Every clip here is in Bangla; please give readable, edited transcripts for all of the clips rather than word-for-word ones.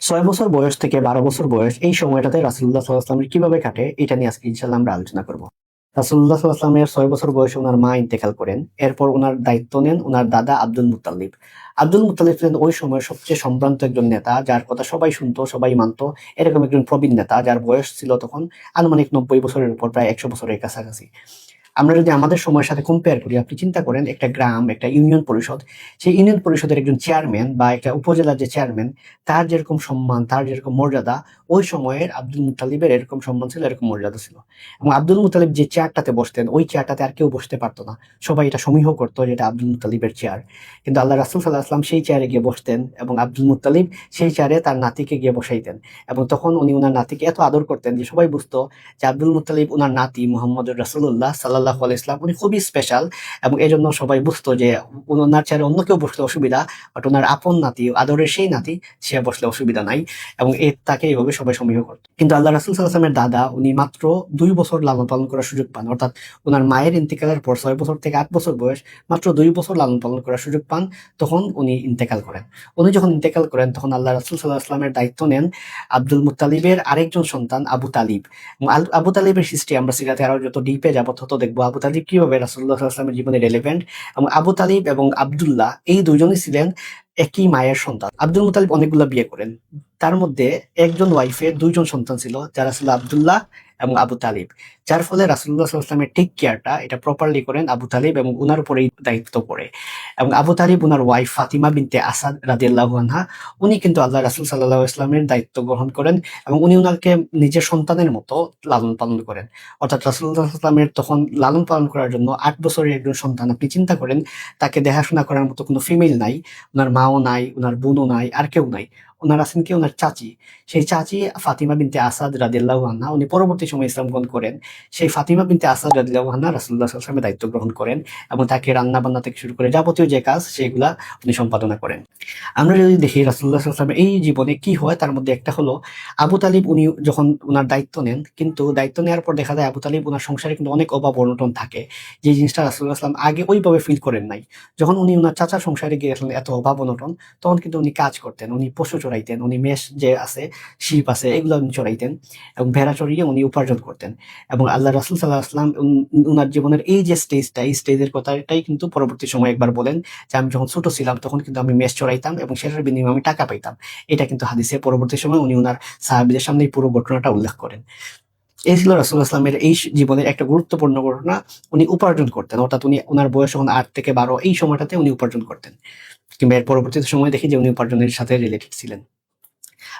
6 বছর বয়স থেকে 12 বছর বয়স এই সময়টাতে রাসূলুল্লাহ সাল্লাল্লাহু আলাইহি ওয়াসাল্লামের কিভাবে কাটে এটা নিয়ে আজকে ইনশাআল্লাহ আমরা আলোচনা করব। রাসূলুল্লাহ সাল্লাল্লাহু আলাইহি ওয়াসাল্লামের 6 বছর বয়সে ওনার মা ইন্তেকাল করেন। এরপর ওনার দায়িত্ব নেন ওনার দাদা আব্দুল মুত্তালিব। আব্দুল মুত্তালিব ছিলেন ওই সময়ের সবচেয়ে সম্ভ্রান্ত একজন নেতা, যার কথা সবাই শুনতো, সবাই মানতো। এরকম একজন প্রবীণ নেতা যার বয়স ছিল তখন আনুমানিক 90 বছরের উপর, প্রায় 100 বছরের কাছাকাছি। আমরা যদি আমাদের সময়ের সাথে কম্পেয়ার করি, আপনি চিন্তা করেন একটা গ্রাম, একটা ইউনিয়ন পরিষদ, সেই ইউনিয়ন পরিষদের একজন চেয়ারম্যান বা একটা উপজেলার যে চেয়ারম্যান, তার যেরকম সম্মান, তার যেরকম মর্যাদা, ওই সময়ের আব্দুল মুত্তালিবের এরকম সম্মান ছিল, এরকম মর্যাদা ছিল। এবং আব্দুল মুত্তালিব যে চেয়ারটাতে বসতেন, ওই চেয়ারটাতে আর কেউ বসতে পারতো না। সবাই এটা সমীহ করতো যে এটা আব্দুল মুত্তালিবের চেয়ার। কিন্তু আল্লাহ রাসূল সাল্লাল্লাহু আলাইহি ওয়াসাল্লাম সেই চেয়ারে গিয়ে বসতেন এবং আব্দুল মুত্তালিব সেই চেয়ারে তার নাতিকে গিয়ে বসাইতেন। এবং তখন উনি ওনার নাতিকে এত আদর করতেন যে সবাই বুঝতো যে আব্দুল মুত্তালিব ওনার নাতি মুহাম্মদুর রাসূলুল্লাহ সাল্লাল্লাহু আলাইহি ওয়াসাল্লাম উনি খুবই স্পেশাল। এবং এই জন্য সবাই বুঝতো যে ওনার চেয়ারে অন্য কেউ বসলে অসুবিধা, বাট ওনার আপন নাতি, আদরের সেই নাতি, সে বসলে অসুবিধা নাই। এবং তাকে এইভাবে সবাই সমীহ করতো। কিন্তু আল্লাহ রাসূল সাল্লাল্লাহু আলাইহি ওয়াসাল্লামের দাদা উনি মাত্র 2 বছর লালন পালন করার সুযোগ পান, অর্থাৎ ওনার মায়ের ইন্তেকালের পর 6 বছর থেকে 8 বছর বয়স, মাত্র 2 বছর লালন পালন করার সুযোগ পান। তখন উনি ইন্তেকাল করেন। উনি যখন ইন্তেকাল করেন তখন আল্লাহ রাসূল সাল্লাল্লাহু আলাইহি ওয়াসাল্লামের দায়িত্ব নেন আব্দুল মুত্তালিবের আরেকজন সন্তান আবু তালিব। এবং আবু তালিবের হিস্ট্রি আমরা সিরাতে আরো যত ডিপে যাবো তত দেখবো আবু তালিব কিভাবে রাসূলুল্লাহ সাল্লাল্লাহু আলাইহি ওয়াসাল্লামের জীবনে রেলেভেন্ট। এবং আবু তালিব এবং আব্দুল্লাহ এই দুইজনই ছিলেন একই মায়ের সন্তান। আব্দুল মুতালিব অনেকগুলা বিয়ে করেন। তার মধ্যে একজন ওয়াইফের 2জন সন্তান ছিল, যারা ছিল আব্দুল্লাহ এবং আবু তালিব। যার ফলে রাসূলুল্লাহ সাল্লাল্লাহু আলাইহি ওয়াসাল্লামের টেক কেয়ারটা এটা প্রপারলি করেন আবু তালিব, এবং উনার উপরেই দায়িত্ব পড়ে। এবং আবু তালিব উনার ওয়াইফ ফাতিমা বিনতে আসাদ রাদিয়াল্লাহু আনহা, উনি কিন্তু আল্লাহ রাসূল সাল্লাল্লাহু আলাইহি ওয়াসাল্লামের দায়িত্ব গ্রহণ করেন এবং উনি উনাকে নিজের সন্তানের মতো লালন পালন করেন। অর্থাৎ রাসূলুল্লাহ সাল্লাল্লাহু আলাইহি ওয়াসাল্লামের তখন লালন পালন করার জন্য 8 বছরের একজন সন্তান, আপনি চিন্তা করেন, তাকে দেখাশোনা করার মতো কোনো ফিমেল নাই, উনার মাও নাই, উনার বোনও নাই, আর কেউ নাই। উনার আছেন কি উনার চাচি। সেই চাচি ফাতিমা বিনতে আসাদ রাদিয়াল্লাহু আনহা, উনি পরবর্তী সময়ে ইসলাম গ্রহণ করেন। সেই ফাতিমা বিনতে আসাদ রাদিয়াল্লাহু আনহা রাসূলুল্লাহ সাল্লাল্লাহু আলাইহি ওয়াসাল্লামের দায়িত্ব গ্রহণ করেন এবং তাকে রান্না বান্না থেকে শুরু করে যাবতীয় যে কাজ সেগুলা উনি সম্পাদনা করেন। আমরা যদি দেখি রাসূলুল্লাহ সাল্লাল্লাহু আলাইহি ওয়াসাল্লামের এই জীবনে কি হয়, তার মধ্যে একটা হলো আবু তালিব উনি যখন উনার দায়িত্ব নেন, কিন্তু দায়িত্ব নেওয়ার পর দেখা যায় আবু তালিব উনার সংসারে কিন্তু অনেক অভাব অনটন থাকে, যে জিনিসটা রাসূলুল্লাহ সাল্লাল্লাহু আলাইহি ওয়াসাল্লাম আগে ওইভাবে ফিল করেন নাই। যখন উনি উনার চাচার সংসারে গিয়েছিলেন এত অভাব অনটন, তখন কিন্তু উনি কাজ করতেন, উনি পশু চড়াইতেন, উনি মেষ যে আছে, শিপ আছে, এগুলো উনি চড়াইতেন এবং ভেড়া চড়িয়ে উনি উপার্জন করতেন। এবং আল্লাহ রাসূল সাল্লাল্লাহু আলাইহি ওয়াসাল্লাম উনার জীবনের এই যে স্টেজটা, এই স্টেজের কথাটাই কিন্তু পরবর্তী সময়ে একবার বলেন যে আমি যখন ছোট ছিলাম তখন কিন্তু আমি মেষ চড়াইতাম এবং সেটার বিনিময়ে আমি টাকা পাইতাম। এটা কিন্তু হাদিসে পরবর্তী সময় উনি উনার সাহাবীদের সামনে এই পুরো ঘটনাটা উল্লেখ করেন। এই ছিল রাসূলুল্লাহ সাল্লাল্লাহু আলাইহি ওয়াসাল্লামের এই জীবনের একটা গুরুত্বপূর্ণ ঘটনা। উনি উপার্জন করতেন, অর্থাৎ উনি উনার বয়স যখন 8 থেকে 12 এই সময়টাতে উনি উপার্জন করতেন। কিংবা এর পরবর্তী সময়ে দেখি যে উনি উপার্জনের সাথে রিলেটেড ছিলেন।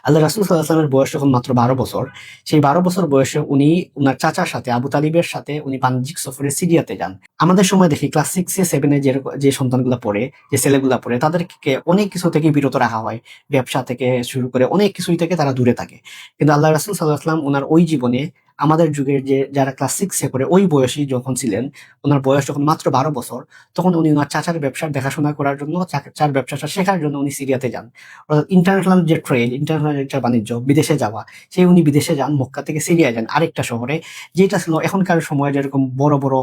আল্লাহ রাসূল সাল্লাল্লাহু আলাইহি ওয়াসাল্লামের বয়স যখন মাত্র 12 বছর, সেই 12 বছর বয়সে উনি উনার চাচার সাথে আবু তালিবের সাথে উনি বাণিজ্যিক সফরে সিরিয়াতে যান। আমাদের সময় দেখি ক্লাস 6-7 যে সন্তানগুলা পড়ে, যে ছেলেগুলা পড়ে, তাদেরকে অনেক কিছু থেকে বিরত রাখা হয়। ব্যবসা থেকে শুরু করে অনেক কিছুই থেকে তারা দূরে থাকে। কিন্তু আল্লাহ রাসূল সাল্লাল্লাহু আলাইহি ওয়াসাল্লাম উনার ওই জীবনে আমাদের যুগের যে যারা ক্লাস 6 পড়ে ওই বয়সী যখন ছিলেন, উনার বয়স যখন মাত্র 12 বছর, তখন উনি উনার চাচার ব্যবসার দেখাশোনা করার জন্য, চাচার ব্যবসাটা শেখার জন্য উনি সিরিয়াতে যান। অর্থাৎ ইন্টারন্যাশনাল যে ট্রেড, ইন্টারন্যাশনাল একটা বাণিজ্য, বিদেশে যাওয়া, সেই উনি বিদেশে যান, মক্কা থেকে সিরিয়া যান, আরেকটা শহরে, যেটা ছিল এখনকার সময়ে যেরকম বড় বড়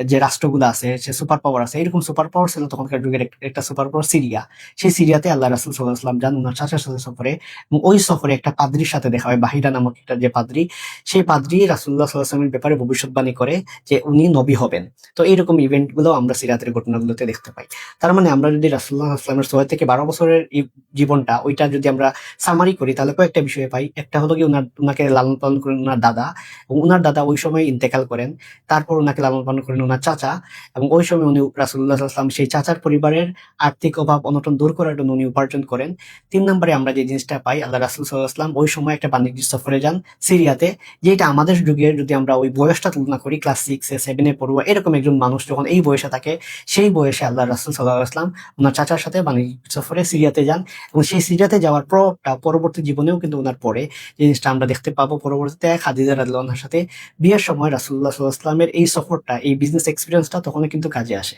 যে রাষ্ট্রগুলো আছে, সে সুপার পাওয়ার আছে, এরকম সুপার পাওয়ার ছিল তখনকার যুগের একটা সুপার পাওয়ার সিরিয়া। সেই সিরিয়াতে আল্লাহ রাসূল সাল্লাল্লাহু আলাইহি ওয়াসাল্লাম যান উনার চাচার সাথে সফরে। এবং ওই সফরে একটা পাদ্রির সাথে দেখা হয়, বাহিরা নামক একটা যে পাদ্রি, সেই পাদ্রি রাসূলুল্লাহ সাল্লাল্লাহু আলাইহি ওয়াসাল্লামের ব্যাপারে ভবিষ্যৎবাণী করে যে উনি নবী হবেন। তো এইরকম ইভেন্ট গুলো আমরা সিরাতের ঘটনাগুলোতে দেখতে পাই। তার মানে আমরা যদি রাসূলুল্লাহ সাল্লাল্লাহু আলাইহি ওয়াসাল্লামের 6 থেকে 12 বছরের এই জীবনটা, ওইটা যদি আমরা সামারি করি, তাহলে কয়েকটা বিষয় পাই। একটা হলো কি উনাকে লালন পালন করেন উনার দাদা, এবং উনার দাদা ওই সময় ইন্তেকাল করেন। তারপর উনাকে লালন পালন করেন উনার চাচা, এবং ওই সময় উনি রাসূলুল্লাহ সাল্লাল্লাহু আলাইহি ওয়াসাল্লাম সেই চাচার পরিবারের আর্থিক অভাব অনটন দূর করার জন্য উনি উপার্জন করেন। 3 নম্বরে আমরা যে জিনিসটা পাই, আল্লাহ রাসূল সাল্লাল্লাহু আলাইহি ওয়াসাল্লাম ওই সময় একটা বাণিজ্যিক সফরে যান সিরিয়াতে, যেটা আমাদের যুগের যদি আমরা ওই বয়সটা তুলনা করি, ক্লাস 6-7 পড়ুয়া এরকম একজন মানুষ যখন এই বয়সে থাকে, সেই বয়সে আল্লাহ রাসূল সাল্লাল্লাহু আলাইহি ওয়াসাল্লাম উনার চাচার সাথে বাণিজ্যিক সফরে সিরিয়াতে যান। এবং সেই সিরিয়াতে যাওয়ার প্রভাবটা পরবর্তী জীবনেও কিন্তু উনার পরে জিনিসটা আমরা দেখতে পাবো। পরবর্তীতে খাদিজা রাদিয়াল্লাহু আনহার সাথে বিয়ের সময় রাসূলুল্লাহ সাল্লাল্লাহু আলাইহি ওয়াসাল্লামের এই সফরটা, এই বিজনেস এক্সপেরিয়েন্সটা তখনও কিন্তু কাজে আসে।